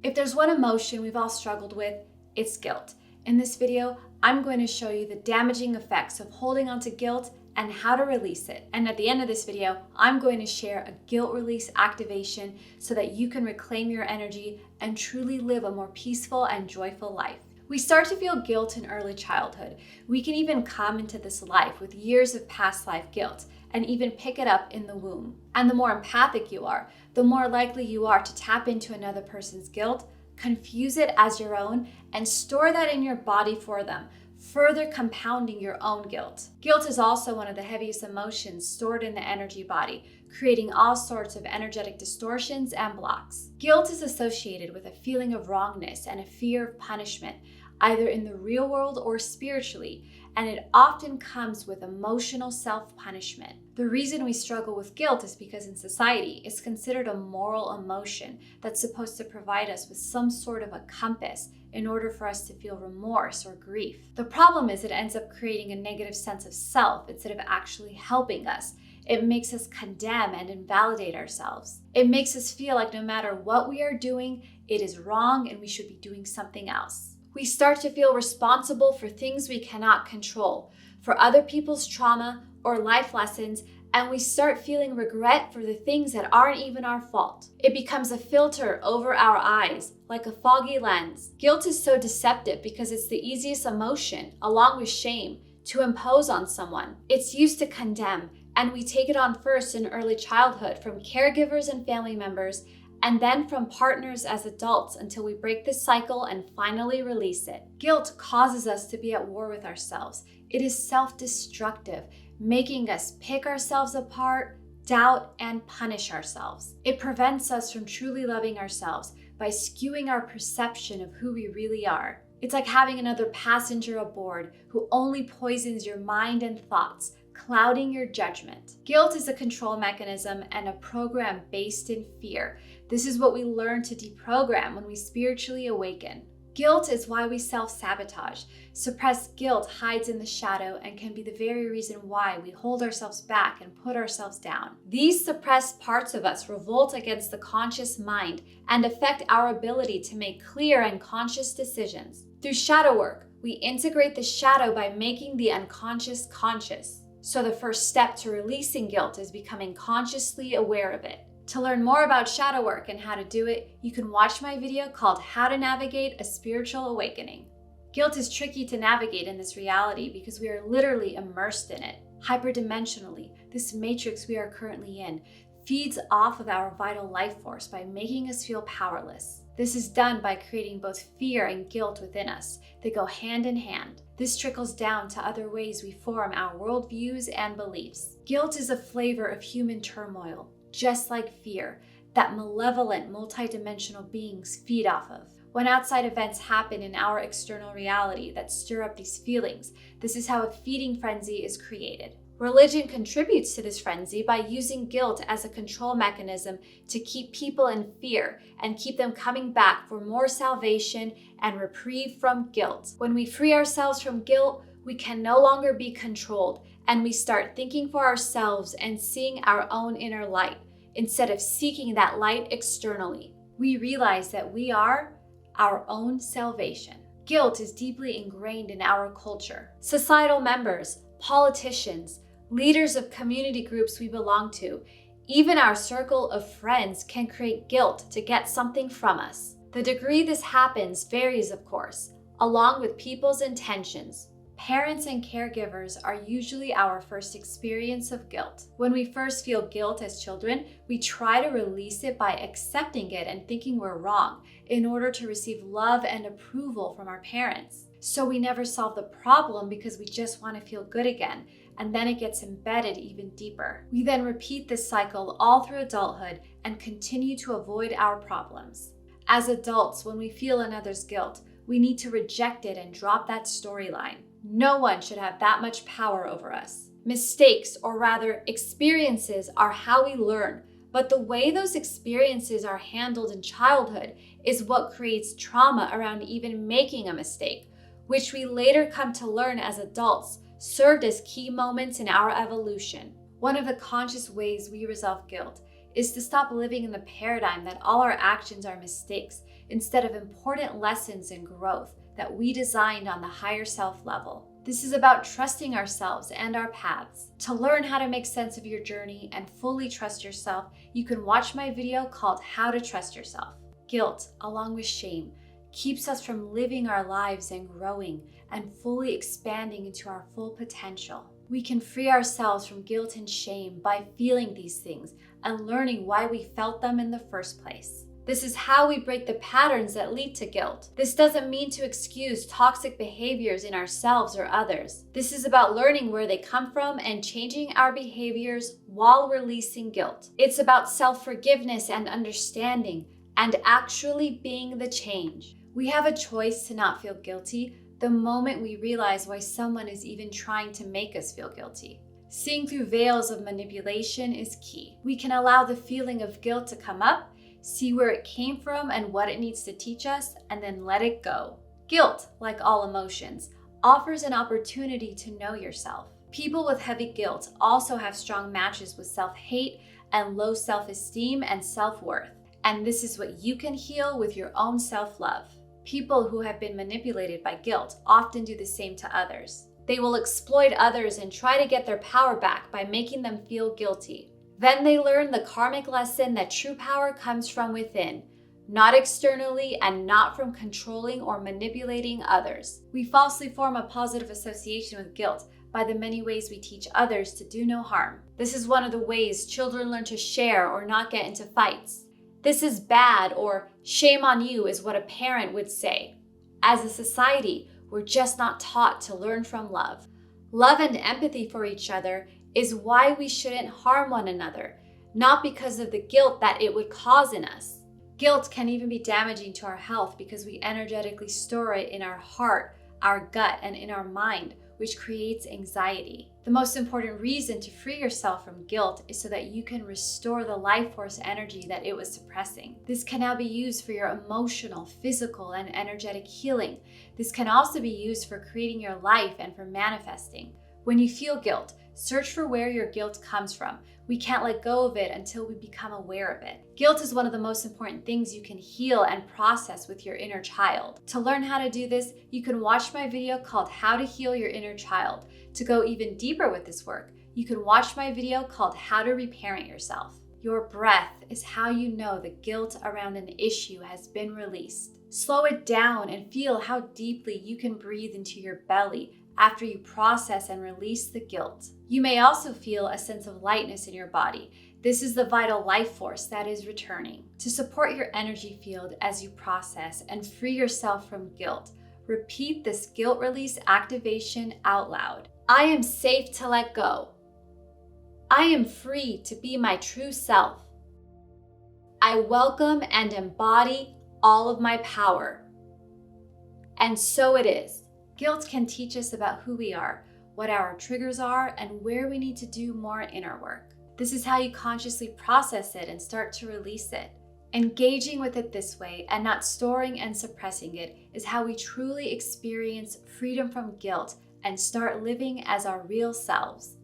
If there's one emotion we've all struggled with, it's guilt. In this video, I'm going to show you the damaging effects of holding onto guilt and how to release it. And at the end of this video, I'm going to share a guilt release activation so that you can reclaim your energy and truly live a more peaceful and joyful life. We start to feel guilt in early childhood. We can even come into this life with years of past life guilt and even pick it up in the womb. And the more empathic you are, the more likely you are to tap into another person's guilt, confuse it as your own, and store that in your body for them, further compounding your own guilt. Guilt is also one of the heaviest emotions stored in the energy body, creating all sorts of energetic distortions and blocks. Guilt is associated with a feeling of wrongness and a fear of punishment, either in the real world or spiritually, and it often comes with emotional self-punishment. The reason we struggle with guilt is because in society, it's considered a moral emotion that's supposed to provide us with some sort of a compass in order for us to feel remorse or grief. The problem is it ends up creating a negative sense of self instead of actually helping us. It makes us condemn and invalidate ourselves. It makes us feel like no matter what we are doing, it is wrong and we should be doing something else. We start to feel responsible for things we cannot control, for other people's trauma or life lessons, and we start feeling regret for the things that aren't even our fault. It becomes a filter over our eyes, like a foggy lens. Guilt is so deceptive because it's the easiest emotion, along with shame, to impose on someone. It's used to condemn, and we take it on first in early childhood from caregivers and family members, and then from partners as adults until we break this cycle and finally release it. Guilt causes us to be at war with ourselves. It is self-destructive, making us pick ourselves apart, doubt, and punish ourselves. It prevents us from truly loving ourselves by skewing our perception of who we really are. It's like having another passenger aboard who only poisons your mind and thoughts, clouding your judgment. Guilt is a control mechanism and a program based in fear. This is what we learn to deprogram when we spiritually awaken. Guilt is why we self-sabotage. Suppressed guilt hides in the shadow and can be the very reason why we hold ourselves back and put ourselves down. These suppressed parts of us revolt against the conscious mind and affect our ability to make clear and conscious decisions. Through shadow work, we integrate the shadow by making the unconscious conscious. So the first step to releasing guilt is becoming consciously aware of it. To learn more about shadow work and how to do it, you can watch my video called How to Navigate a Spiritual Awakening. Guilt is tricky to navigate in this reality because we are literally immersed in it. Hyperdimensionally, this matrix we are currently in feeds off of our vital life force by making us feel powerless. This is done by creating both fear and guilt within us. They go hand in hand. This trickles down to other ways we form our worldviews and beliefs. Guilt is a flavor of human turmoil, just like fear, that malevolent, multidimensional beings feed off of. When outside events happen in our external reality that stir up these feelings, this is how a feeding frenzy is created. Religion contributes to this frenzy by using guilt as a control mechanism to keep people in fear and keep them coming back for more salvation and reprieve from guilt. When we free ourselves from guilt, we can no longer be controlled, and we start thinking for ourselves and seeing our own inner light instead of seeking that light externally. We realize that we are our own salvation. Guilt is deeply ingrained in our culture. Societal members, politicians, leaders of community groups we belong to, even our circle of friends can create guilt to get something from us. The degree this happens varies, of course, along with people's intentions. Parents and caregivers are usually our first experience of guilt. When we first feel guilt as children, we try to release it by accepting it and thinking we're wrong in order to receive love and approval from our parents. So we never solve the problem because we just want to feel good again, and then it gets embedded even deeper. We then repeat this cycle all through adulthood and continue to avoid our problems. As adults, when we feel another's guilt, we need to reject it and drop that storyline. No one should have that much power over us. Mistakes, or rather experiences, are how we learn, but the way those experiences are handled in childhood is what creates trauma around even making a mistake, which we later come to learn as adults served as key moments in our evolution. One of the conscious ways we resolve guilt is to stop living in the paradigm that all our actions are mistakes instead of important lessons and growth that we designed on the higher self level. This is about trusting ourselves and our paths. To learn how to make sense of your journey and fully trust yourself, you can watch my video called How to Trust Yourself. Guilt, along with shame, keeps us from living our lives and growing and fully expanding into our full potential. We can free ourselves from guilt and shame by feeling these things and learning why we felt them in the first place. This is how we break the patterns that lead to guilt. This doesn't mean to excuse toxic behaviors in ourselves or others. This is about learning where they come from and changing our behaviors while releasing guilt. It's about self-forgiveness and understanding and actually being the change. We have a choice to not feel guilty the moment we realize why someone is even trying to make us feel guilty. Seeing through veils of manipulation is key. We can allow the feeling of guilt to come up, see where it came from and what it needs to teach us, and then let it go. Guilt, like all emotions, offers an opportunity to know yourself. People with heavy guilt also have strong matches with self-hate and low self-esteem and self-worth. And this is what you can heal with your own self-love. People who have been manipulated by guilt often do the same to others. They will exploit others and try to get their power back by making them feel guilty. Then they learn the karmic lesson that true power comes from within, not externally and not from controlling or manipulating others. We falsely form a positive association with guilt by the many ways we teach others to do no harm. This is one of the ways children learn to share or not get into fights. This is bad, or shame on you is what a parent would say. As a society, we're just not taught to learn from love. Love and empathy for each other is why we shouldn't harm one another, not because of the guilt that it would cause in us. Guilt can even be damaging to our health because we energetically store it in our heart, our gut, and in our mind, which creates anxiety. The most important reason to free yourself from guilt is so that you can restore the life force energy that it was suppressing. This can now be used for your emotional, physical, and energetic healing. This can also be used for creating your life and for manifesting. When you feel guilt, search for where your guilt comes from. We can't let go of it until we become aware of it. Guilt is one of the most important things you can heal and process with your inner child. To learn how to do this, you can watch my video called How to Heal Your Inner Child. To go even deeper with this work, you can watch my video called How to Reparent Yourself. Your breath is how you know the guilt around an issue has been released. Slow it down and feel how deeply you can breathe into your belly after you process and release the guilt. You may also feel a sense of lightness in your body. This is the vital life force that is returning. To support your energy field as you process and free yourself from guilt, repeat this guilt release activation out loud. I am safe to let go. I am free to be my true self. I welcome and embody all of my power. And so it is. Guilt can teach us about who we are, what our triggers are, and where we need to do more inner work. This is how you consciously process it and start to release it. Engaging with it this way and not storing and suppressing it is how we truly experience freedom from guilt and start living as our real selves.